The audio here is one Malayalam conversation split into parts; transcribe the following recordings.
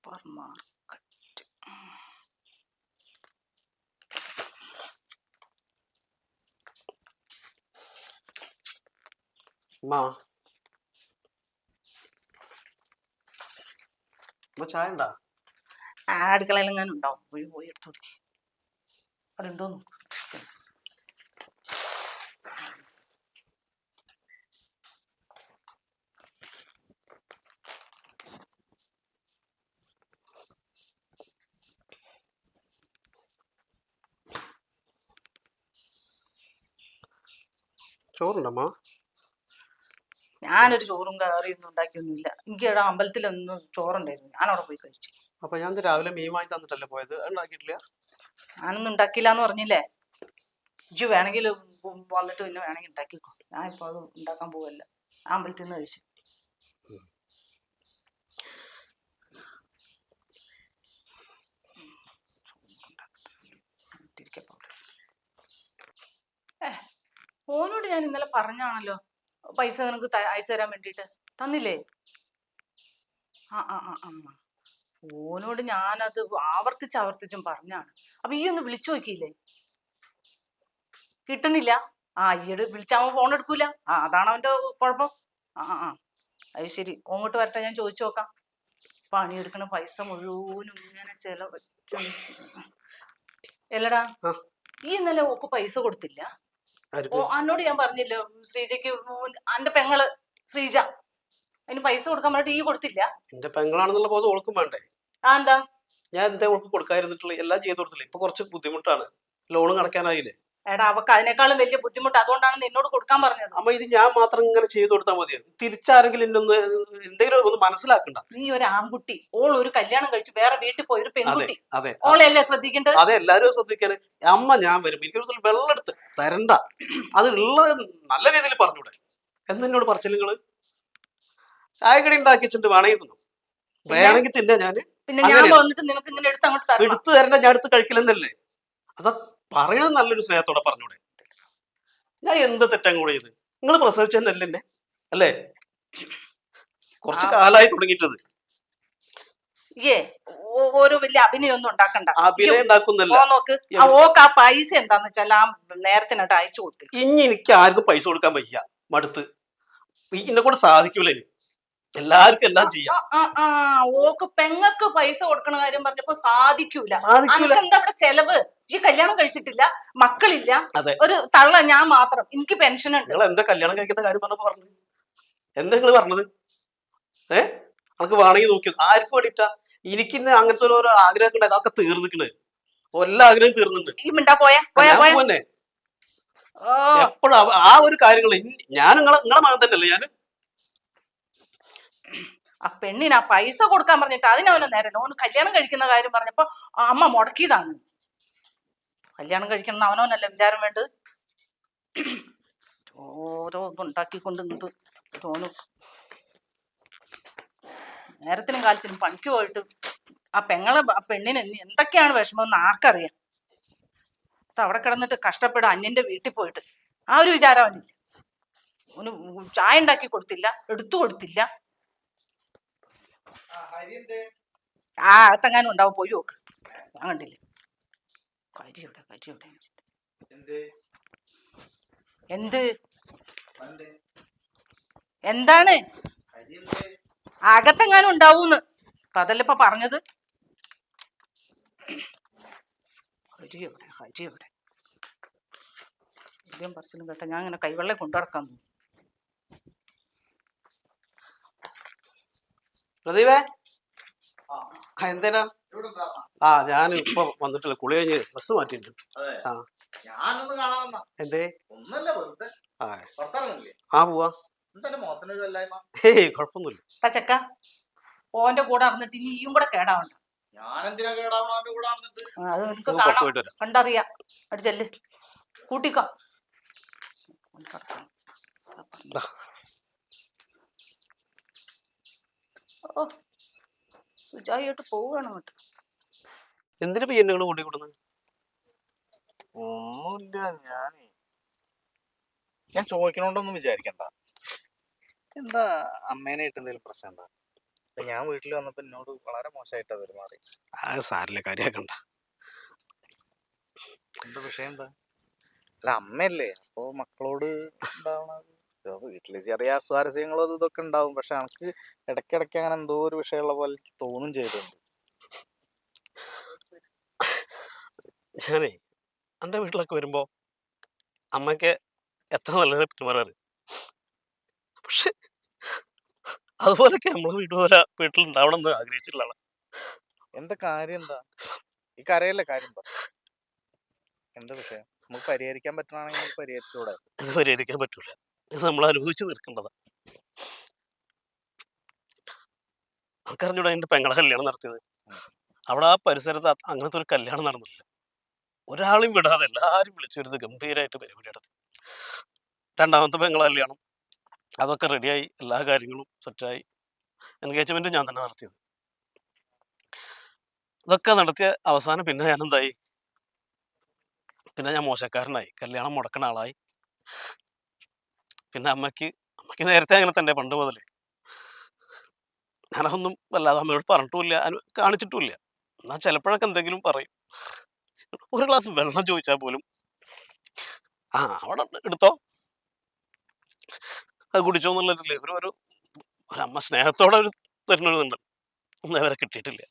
Super market. ചായ ഉണ്ടാ? അടുക്കളയിലെങ്ങാനും ഉണ്ടാവും. പോയി എടുത്തു നോക്കി. അവിടെ ഉണ്ടോ നോക്ക്. ചോറുണ്ടമ്മ? ഞാനൊരു ചോറും കറിയൊന്നും ഉണ്ടാക്കിയൊന്നുമില്ല. എനിക്ക് ഇവിടെ അമ്പലത്തിലൊന്നും ചോറുണ്ടായിരുന്നു. ഞാനവിടെ പോയി കഴിച്ചു. അപ്പൊ ഞാൻ രാവിലെ മീൻ വാങ്ങി തന്നിട്ടല്ലേ പോയത്? ഉണ്ടാക്കിയിട്ടില്ല? ഞാനൊന്നും ഉണ്ടാക്കിയില്ല എന്ന് പറഞ്ഞില്ലേ? ഇജ്ജ് വേണമെങ്കിൽ വന്നിട്ട് പിന്നെ വേണമെങ്കിൽ ഉണ്ടാക്കിക്കോ. ഞാൻ ഇപ്പൊ അത് ഉണ്ടാക്കാൻ പോവല്ല. ആ അമ്പലത്തിൽ നിന്ന് കഴിച്ചു. ഓനോട് ഞാൻ ഇന്നലെ പറഞ്ഞാണല്ലോ പൈസ നിനക്ക് അയച്ചു തരാൻ വേണ്ടിട്ട്. തന്നില്ലേ? ആ ആ ആ ആ ഓനോട് ഞാനത് ആവർത്തിച്ചും പറഞ്ഞാണ്. അപ്പൊ ഈ ഒന്ന് വിളിച്ചു നോക്കിയില്ലേ? കിട്ടണില്ല. ഈയിടെ വിളിച്ചാവുമ്പോ ഫോൺ എടുക്കൂല. അതാണ് അവന്റെ കുഴപ്പം. ആ അത് ശരി. അങ്ങോട്ട് വരട്ടെ, ഞാൻ ചോദിച്ചു നോക്കാം. പണിയെടുക്കണ പൈസ മുഴുവനും ഇങ്ങനെ ചെലവ്. എല്ലടാ, ഈ ഇന്നലെ ഓക്ക് പൈസ കൊടുത്തില്ല? അന്നോട് ഞാൻ പറഞ്ഞില്ലോ ശ്രീജയ്ക്ക്, അന്റെ പെങ്ങള് ശ്രീജ, അതിന് പൈസ കൊടുക്കാൻ പറഞ്ഞിട്ട് ഈ കൊടുത്തില്ല? എന്റെ പെങ്ങളാണെന്നുള്ള ബോധം ഓൾക്കും വേണ്ടേ? എന്താ ഞാൻ എന്താ ഓൾക്ക് കൊടുക്കാതിരുന്നിട്ടുള്ള? എല്ലാം ചെയ്തു കൊടുത്തില്ല. ഇപ്പൊ കുറച്ച് ബുദ്ധിമുട്ടാണ്, ലോണും അടയ്ക്കാനായില്ലേ. എടാ, അവക്ക് അതിനേക്കാളും വലിയ ബുദ്ധിമുട്ട്. അതുകൊണ്ടാണ് നിന്നോട് കൊടുക്കാൻ പറഞ്ഞത്. അമ്മ, ഇത് ഞാൻ മാത്രം ഇങ്ങനെ ചെയ്തു കൊടുത്താൽ മതിയോ? തിരിച്ചാരെങ്കിലും എന്നൊന്ന് എന്തെങ്കിലും ഒന്ന് മനസ്സിലാക്കണ്ട. നീ ഒരു ആൺകുട്ടി, ഓൾ ഒരു കല്യാണം കഴിച്ച് വേറെ വീട്ടിൽ പോയി ഒരു പെൺകുട്ടി. അതെ, ഓളെയല്ലേ ശ്രദ്ധിക്കേണ്ടത്? അതെ, എല്ലാരും ശ്രദ്ധിക്കാണ്. അമ്മ, ഞാൻ വരും, എനിക്ക് വെള്ളം എടുത്ത് തരണ്ട. അത് ഉള്ളത് നല്ല രീതിയിൽ പറഞ്ഞൂടെ? എന്നോട് പറച്ചില്ല നിങ്ങള്. ചായക്കടി ഉണ്ടാക്കി വെച്ചിട്ട് വേണമെങ്കിൽ തിന്നു, വേണമെങ്കിൽ തിന്നാ. ഞാന് പിന്നെ ഞാൻ വന്നിട്ട് നിനക്ക് ഇങ്ങനെ എടുത്തു തരണ്ട. ഞാൻ എടുത്ത് കഴിക്കലെന്നല്ലേ? അതാ പറയണത്. നല്ലൊരു സ്നേഹത്തോടെ പറഞ്ഞൂടെ? ഞാൻ എന്ത് തെറ്റാൻ കൂടെ ചെയ്ത്? നിങ്ങൾ പ്രസവിച്ചതന്നല്ലേ എന്നെ, അല്ലേ? കുറച്ച് കാലായി തുടങ്ങിയിട്ടത്. ഓരോ വലിയ അഭിനയൊന്നും ഉണ്ടാക്കണ്ട. അഭിനയം ഉണ്ടാക്കുന്നല്ല. നോക്ക്, ഓക്ക് ആ പൈസ എന്താന്ന് വെച്ചാൽ ആ നേരത്തിനായിട്ട് അയച്ചു കൊടുത്തു. ഇനി എനിക്ക് ആർക്കും പൈസ കൊടുക്കാൻ വയ്യ, മടുത്ത്. എന്നെ കൂടെ സാധിക്കൂല. എല്ലാവർക്കും എല്ലാം ചെയ്യാം. ഓക്ക് പെങ്ങക്ക് പൈസ കൊടുക്കണ കാര്യം പറഞ്ഞപ്പോ സാധിക്കൂല. എന്താ അവിടെ ചെലവ്? ഈ കല്യാണം കഴിച്ചിട്ടില്ല, മക്കളില്ല, ഒരു തള്ള ഞാൻ മാത്രം, എനിക്ക് പെൻഷൻ ഉണ്ട്. നിങ്ങൾ എന്താ കല്യാണം കഴിക്കേണ്ട കാര്യം പറഞ്ഞു? എന്താ നിങ്ങൾ പറഞ്ഞത്? നമുക്ക് വേണമെങ്കിൽ നോക്കിയത്. ആർക്കും വേണ്ടിട്ടാ? എനിക്ക് അങ്ങനത്തെ ഓരോ ആഗ്രഹം ഉണ്ടായത്, അതൊക്കെ തീർന്നിക്കണ്. എല്ലാ ആഗ്രഹം തീർന്നിട്ടുണ്ട്. എപ്പോഴും ആ ഒരു കാര്യങ്ങൾ. ഞാൻ നിങ്ങളെ മകൻ തന്നെയല്ലേ ഞാൻ? ആ പെണ്ണിന് ആ പൈസ കൊടുക്കാൻ പറഞ്ഞിട്ട് അതിനവന് നേരല്ല. ഓന് കല്യാണം കഴിക്കുന്ന കാര്യം പറഞ്ഞപ്പോ അമ്മ മുടക്കിയതാണ്. കല്യാണം കഴിക്കണം അവനവനല്ല വിചാരം വേണ്ടത്. ഓരോ ഉണ്ടാക്കിക്കൊണ്ട് ഇങ്ങോട്ട് തോന്നും. നേരത്തിനും കാലത്തിനും പണിക്ക് പോയിട്ട് ആ പെണ്ണിന് എന്തൊക്കെയാണ് വിഷമമെന്ന് ആർക്കറിയാം. അവിടെ കിടന്നിട്ട് കഷ്ടപ്പെടും അന്യന്റെ വീട്ടിൽ പോയിട്ട്. ആ ഒരു വിചാരം അവനില്ല. ഓന് ചായ ഉണ്ടാക്കി കൊടുത്തില്ല, എടുത്തു കൊടുത്തില്ല. അകത്തെങ്ങാനും ഉണ്ടാവും, പോയി നോക്ക്. ഞാൻ കണ്ടില്ല. എന്ത് എന്താണ് അകത്തെങ്ങാനും ഉണ്ടാവൂന്ന്? അപ്പൊ അതല്ല ഇപ്പൊ പറഞ്ഞത്. ഹരി എവിടെ പറച്ചിലും കേട്ട ഞാൻ ഇങ്ങനെ കൈവെള്ളം കൊണ്ടു നടക്കാൻ തോന്നും. എന്തേനാ? ഞാൻ ഇപ്പൊ വന്നിട്ടില്ല, കുളി കഴിഞ്ഞ് ബസ് മാറ്റിട്ടുണ്ട്. എന്തേ? പോവാ. കുഴപ്പമൊന്നുമില്ല. ചക്ക, ഓന്റെ കൂടെ നടന്നിട്ട് ഇനിയും കൂടെ കേടാവണ്ട. അത് എനിക്ക് കാണാം, കണ്ടറിയാം. അവിടെ ചെല്ല്, കൂട്ടിക്കോ. സുജായിട്ട് പോവുകയാണ് അങ്ങോട്ട്. എന്തിനാ പെണ്ണുങ്ങൾ കൂട്ടിക്കൊടുന്നത്? ഒന്നുമില്ല, ഞാൻ ചോദിക്കണോണ്ടൊന്നും വിചാരിക്കണ്ട. എന്താ അമ്മേനായിട്ട് എന്തെങ്കിലും പ്രശ്നം ഉണ്ടോ? ഞാൻ വീട്ടിൽ വന്നപ്പോ എന്നോട് വളരെ മോശമായിട്ടാ പെരുമാറി. അത് സാരില്ല, കാര്യാക്കണ്ട. എന്താ വിഷയം എന്താ? അല്ല, അമ്മയല്ലേ, അപ്പൊ മക്കളോട് ഉണ്ടാവണത്. വീട്ടില് ചെറിയ അസ്വാരസ്യങ്ങളും അതും ഇതൊക്കെ ഉണ്ടാവും. പക്ഷെ എനിക്ക് ഇടയ്ക്കിടയ്ക്ക് അങ്ങനെ എന്തോ ഒരു വിഷയമുള്ള പോലെ എനിക്ക് തോന്നും ചെയ്തിട്ടുണ്ട്. ഞാനേ എൻ്റെ വീട്ടിലൊക്കെ വരുമ്പോ അമ്മയ്ക്ക് എത്ര നല്ലത് പെരുമാറാറ്. പക്ഷെ അതുപോലൊക്കെ നമ്മളെ വീട്ടിൽ ഉണ്ടാവണം എന്ന് ആഗ്രഹിച്ചിട്ടുള്ള ആളാ. എന്താ കാര്യം എന്താ? ഈ കരയല്ലേ കാര്യം പറ. എന്താ വിഷയം? നമുക്ക് പരിഹരിക്കാൻ പറ്റണമെങ്കിൽ നമുക്ക് പരിഹരിച്ചുകൂടെ? ഇത് പരിഹരിക്കാൻ പറ്റൂല. ഇത് നമ്മൾ അനുഭവിച്ച് തീർക്കേണ്ടതാ. നമുക്കറിഞ്ഞൂടെ എൻ്റെ പെങ്ങളെ കല്യാണം നടത്തിയത്. അവിടെ ആ പരിസരത്ത് അങ്ങനത്തെ ഒരു കല്യാണം നടന്നില്ല. ഒരാളെയും വിടാതെ എല്ലാവരും വിളിച്ചു വരുന്നത് ഗംഭീരമായിട്ട് പരിപാടി നടത്തി. രണ്ടാമത്തെ പെങ്ങളെ കല്യാണം അതൊക്കെ റെഡിയായി, എല്ലാ കാര്യങ്ങളും സെറ്റായി. എൻഗേജ്മെന്റ് ഞാൻ തന്നെ നടത്തിയത്. ഇതൊക്കെ നടത്തിയ അവസാനം പിന്നെ ഞാൻ എന്തായി? പിന്നെ ഞാൻ മോശക്കാരനായി, കല്യാണം മുടക്കണ ആളായി. പിന്നെ അമ്മയ്ക്ക് നേരത്തെ അങ്ങനെ തന്നെ, പണ്ട് മുതലേ. ഞാനതൊന്നും വല്ലാതെ അമ്മയോട് പറഞ്ഞിട്ടുമില്ല, കാണിച്ചിട്ടുമില്ല. എന്നാൽ ചിലപ്പോഴൊക്കെ എന്തെങ്കിലും പറയും. ഒരു ഗ്ലാസ് വെള്ളം ചോദിച്ചാൽ പോലും അവിടെ എടുത്തോ, അത് കുടിച്ചോ എന്നുള്ളതില്ലേ ഒരു അമ്മ സ്നേഹത്തോടെ ഒരു തരുന്നൊരുന്നുണ്ട്. ഒന്നും അവരെ കിട്ടിയിട്ടില്ല.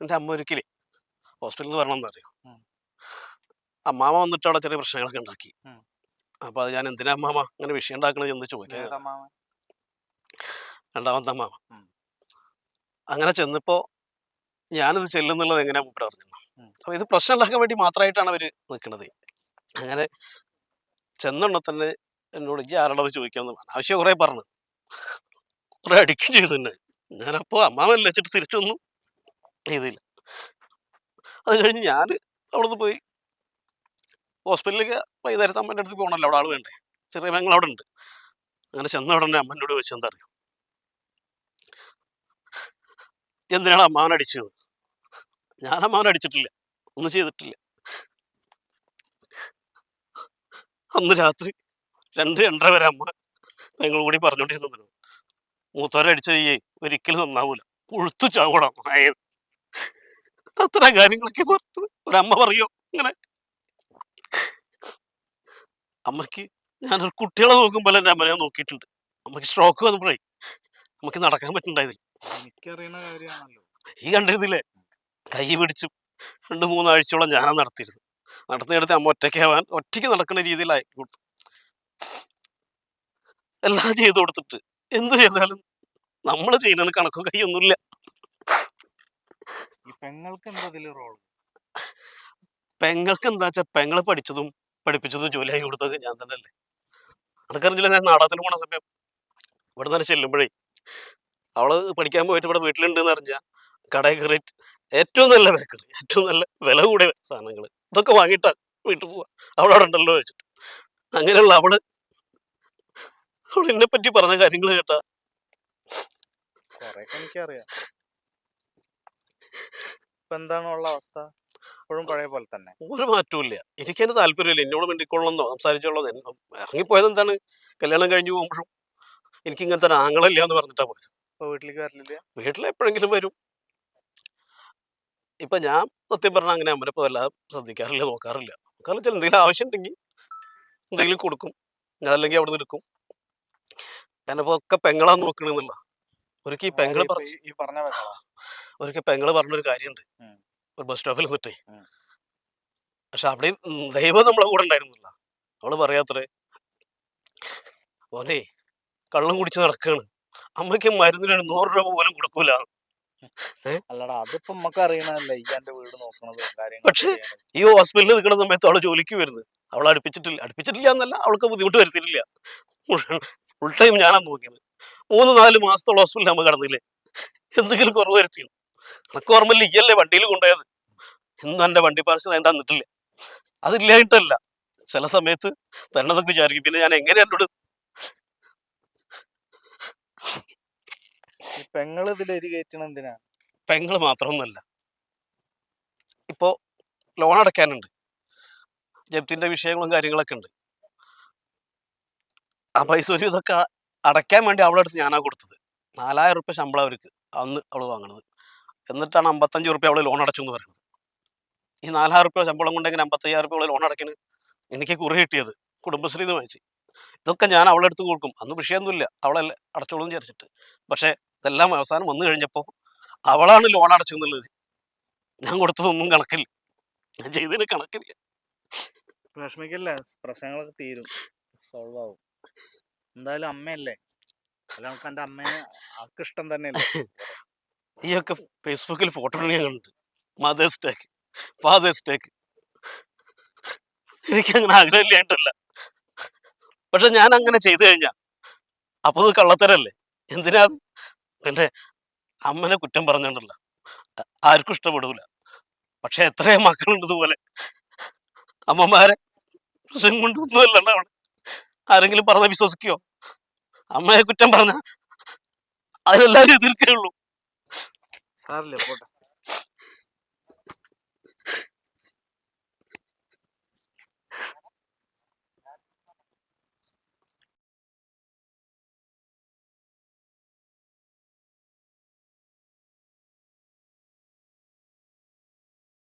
എൻ്റെ അമ്മ ഒരിക്കലേ ഹോസ്പിറ്റലിൽ വരണമെന്ന് അറിയാം. അമ്മാമ വന്നിട്ട് അവിടെ ചെറിയ പ്രശ്നങ്ങളൊക്കെ ഉണ്ടാക്കി. അപ്പൊ അത് ഞാൻ എന്തിനാ അമ്മാമ അങ്ങനെ വിഷയം ഉണ്ടാക്കണത് എന്ന് ചോദിക്കാൻ. രണ്ടാമത്തെ അമ്മാമ. അങ്ങനെ ചെന്നപ്പോ ഞാനിത് ചെല്ലുന്നുള്ളത് എങ്ങനെയാ മൂപ്പര് അറിഞ്ഞു. അപ്പൊ ഇത് പ്രശ്നം ഉണ്ടാക്കാൻ വേണ്ടി മാത്രമായിട്ടാണ് അവര് നിൽക്കുന്നത്. അങ്ങനെ ചെന്നുണ്ടെ തന്നെ എന്നോട് ഈ ആരോടത് ചോദിക്കാമെന്ന് ആവശ്യം കുറെ പറഞ്ഞു, കുറെ അടിക്കും ചെയ്തു തന്നെ. ഞാനപ്പോ അമ്മാവൻ വെച്ചിട്ട് തിരിച്ചൊന്നും ചെയ്തില്ല. അത് കഴിഞ്ഞ് ഞാൻ അവിടുന്ന് പോയി ഹോസ്പിറ്റലിലേക്ക് വൈകുന്നേരത്തെ അമ്മേൻ്റെ അടുത്ത് പോകണമല്ലോ, അവിടെ ആൾ വേണ്ടേ. ചെറിയ പെങ്ങൾ അവിടെ ഉണ്ട്. അങ്ങനെ ചെന്ന ഉടനെ അമ്മേനോട് ചോദിച്ചാൽ എന്താ അറിയോ, എന്തിനാണ് അമ്മാവൻ അടിച്ചത്? ഞാൻ അമ്മാവൻ അടിച്ചിട്ടില്ല, ഒന്നും ചെയ്തിട്ടില്ല. അന്ന് രാത്രി 2-2:30 വരെ അമ്മ പെങ്ങൾ കൂടി പറഞ്ഞോണ്ടിരുന്നു, മൂത്തവരടിച്ച ചെയ്യേ ഒരിക്കലും നന്നാവൂല, പുഴുത്തു ചാവണം. അത്ര കാര്യങ്ങളൊക്കെ പറഞ്ഞത് ഒരമ്മ പറയോ ഇങ്ങനെ? അമ്മയ്ക്ക് ഞാനൊരു കുട്ടികളെ നോക്കുമ്പോൾ എൻ്റെ അമ്മനെ നോക്കിയിട്ടുണ്ട്. അമ്മയ്ക്ക് സ്ട്രോക്ക് വന്നപ്പോഴേ നമുക്ക് നടക്കാൻ പറ്റുന്നുണ്ടായിരുന്നില്ല. എനിക്കറിയുന്ന കാര്യമാണല്ലോ. ഈ കണ്ടിരുന്നില്ലേ, കൈ പിടിച്ചു 2-3 ആഴ്ചയോളം ഞാനാ നടത്തിയിരുന്നു. നടത്തിയെടുത്ത് അമ്മ ഒറ്റയ്ക്ക് നടക്കുന്ന രീതിയിലായി കൊടുത്തു. എല്ലാം ചെയ്തു കൊടുത്തിട്ട് എന്ത് ചെയ്താലും നമ്മൾ ചെയ്യുന്നതിന് കണക്കോ കൈയൊന്നുമില്ല. ഈ പെങ്ങൾക്ക് എന്താ ഇതില് റോള്? പെങ്ങൾക്ക് എന്താ വെച്ചാൽ പെങ്ങള് പഠിച്ചതും പഠിപ്പിച്ചതും ജോലിയായി കൊടുത്തത് ഞാൻ തന്നെ അല്ലേ. അനക്കറിഞ്ഞില്ല, ഞാൻ നാടകത്തിന് പോണ സമയം ഇവിടെ നിന്ന് ചെല്ലുമ്പോഴേ അവള് പഠിക്കാൻ പോയിട്ട് ഇവിടെ വീട്ടിലുണ്ടെന്ന് അറിഞ്ഞാൽ കടയിൽ കയറി ഏറ്റവും നല്ല ബേക്കറി, ഏറ്റവും നല്ല വില കൂടിയ സാധനങ്ങൾ ഇതൊക്കെ വാങ്ങിയിട്ടാ വീട്ടിൽ പോവാ. അവളവിടെ ഉണ്ടല്ലോ വെച്ചിട്ട്. അങ്ങനെയുള്ള അവൾ എന്നെ പറ്റി പറഞ്ഞ കാര്യങ്ങൾ കേട്ടാ കൊറേയൊക്കെ എനിക്കറിയാം. ഇപ്പൊ എന്താണുള്ള അവസ്ഥ? ഇപ്പോഴും പഴയ പോലെ തന്നെ? ഒരു മാറ്റവും ഇല്ല. എനിക്കതിന് താല്പര്യമില്ല. എന്നോട് മിണ്ടിക്കൊള്ളണമെന്നോ സംസാരിച്ചോളോ. ഇറങ്ങിപ്പോയത് എന്താണ്, കല്യാണം കഴിഞ്ഞ് പോകുമ്പോഴും എനിക്ക് ഇങ്ങനത്തെ ഒരു ആങ്ങളില്ല എന്ന് പറഞ്ഞിട്ടാ പോയത്. ഇപ്പൊ വീട്ടിലേക്ക് വരലില്ല? വീട്ടിൽ എപ്പോഴെങ്കിലും വരും. ഇപ്പൊ ഞാൻ സത്യം പറഞ്ഞാൽ അങ്ങനെ അമ്മരപ്പം വല്ലാതെ ശ്രദ്ധിക്കാറില്ല, നോക്കാറില്ല. കാരണം വെച്ചാൽ എന്തെങ്കിലും ആവശ്യം ഉണ്ടെങ്കിൽ എന്തെങ്കിലും കൊടുക്കും, അതല്ലെങ്കിൽ അവിടെ നിന്ന് എടുക്കും. ഞാനിപ്പോ ഒക്കെ പെങ്ങളാ നോക്കണെന്നുള്ള ഒരിക്കൽ ഈ പെങ്ങള് ഈ പറഞ്ഞ പെങ്ങളാ? ഒരിക്കൽ പെങ്ങള് പറഞ്ഞൊരു കാര്യമുണ്ട്. ഒരു ബസ് സ്റ്റോപ്പിൽ നിന്നിട്ടേ, പക്ഷെ അവിടെ ദൈവം നമ്മളെ കൂടെ ഉണ്ടായിരുന്നില്ല. അവള് പറയാത്രേ, ഓനെ കള്ളം കുടിച്ച് നടക്കാണ്, അമ്മയ്ക്ക് മരുന്നിന് 100 രൂപ പോലും കൊടുക്കൂല. അല്ലടാ, അതിപ്പോ നമുക്ക് അറിയണല്ലേ ഈ എന്റെ വീട് നോക്കണത് കാര്യങ്ങൾ. പക്ഷെ ഈ ഹോസ്പിറ്റലിൽ നിൽക്കുന്ന സമയത്ത് അവള് ജോലിക്ക് വരുന്നത്. അവൾ അടുപ്പിച്ചിട്ടില്ല എന്നല്ല, അവൾക്ക് ബുദ്ധിമുട്ട് വരുത്തിയിട്ടില്ല. ഫുൾ ടൈം ഞാനാ നോക്കിയത്. 3-4 മാസത്തോളം ഹോസ്പിറ്റലിൽ നമ്മൾ കടന്നില്ലേ, എന്തെങ്കിലും കുറവ് വരുത്തിയോ? അനക്ക് ഓർമ്മയില്ല, ഈയല്ലേ വണ്ടിയിൽ കൊണ്ടുപോയത്. ഇന്നും എന്റെ വണ്ടി പാർസൽ ഞാൻ തന്നിട്ടില്ല. അതില്ലായിട്ടല്ല, ചില സമയത്ത് തന്നതൊക്കെ വിചാരിക്കും. പിന്നെ ഞാൻ എങ്ങനെ എന്നോട് പെങ്ങള് ഇതിൽ കയറ്റണം എന്തിനാ? പെങ്ങള് മാത്രമൊന്നുമല്ല, ഇപ്പോ ലോൺ അടയ്ക്കാനുണ്ട്, ജപ്തിന്റെ വിഷയങ്ങളും കാര്യങ്ങളൊക്കെ ഉണ്ട്. ആ പൈസ ഒരു ഇതൊക്കെ അടയ്ക്കാൻ വേണ്ടി അവളുടെ അടുത്ത് ഞാനാ കൊടുത്തത്. 4000 റുപ്യ ശമ്പളം അവർക്ക് അന്ന് അവള് വാങ്ങണത്. എന്നിട്ടാണ് 55 റുപ്യ അവള് ലോൺ അടച്ചു എന്ന് പറയുന്നത്. ഈ 4000 റുപ്യ ശമ്പളം കൊണ്ടെങ്കിൽ 55,000 റുപ്യ അവള് ലോൺ അടയ്ക്കണ്. എനിക്ക് കുറി കിട്ടിയത് കുടുംബശ്രീന്ന് വാങ്ങിച്ച്. ഇതൊക്കെ ഞാൻ അവളുടെ അടുത്ത് കൊടുക്കും. അന്ന് വിഷയമൊന്നുമില്ല, അവളല്ലേ അടച്ചോളും വിചാരിച്ചിട്ട്. പക്ഷെ ഇതെല്ലാം അവസാനം വന്നു കഴിഞ്ഞപ്പോൾ അവളാണ് ലോൺ അടച്ചെന്നുള്ളത്. ഞാൻ കൊടുത്തതൊന്നും കണക്കില്ല, ഞാൻ ചെയ്തതിന് കണക്കില്ല. വിഷമിക്കല്ല, പ്രശ്നങ്ങളൊക്കെ തീരും, സോൾവ് ആവും. എന്തായാലും അമ്മയല്ലേ, അല്ല നമുക്ക് എൻ്റെ അമ്മേനെ ആൾക്ക് ഇഷ്ടം തന്നെയല്ലേ. ഈയൊക്കെ ഫേസ്ബുക്കിൽ ഫോട്ടോ ഞാൻ കണ്ടിട്ടുണ്ട്. മദേഴ്സ് ഡേക്ക്, ഫാദേഴ്സ് ഡേക്ക്. എനിക്കങ്ങനെ ആഗ്രഹമില്ലായിട്ടല്ല, പക്ഷെ ഞാൻ അങ്ങനെ ചെയ്തു കഴിഞ്ഞാൽ അപ്പോൾ ഇത് കള്ളത്തരല്ലേ? എന്തിനാ എൻ്റെ അമ്മനെ കുറ്റം പറഞ്ഞോണ്ടല്ല, ആർക്കും ഇഷ്ടപ്പെടൂല. പക്ഷെ എത്രയോ മക്കളുണ്ട് ഇതുപോലെ അമ്മമാരെ പ്രശ്നം കൊണ്ടൊന്നുമല്ല അവിടെ. ആരെങ്കിലും പറഞ്ഞ വിശ്വസിക്കോ? അമ്മയെ കുറ്റം പറഞ്ഞ അതിലെല്ലാവരും എതിർക്കേ ഉള്ളൂ. സാറില്ലേ പോട്ടെ.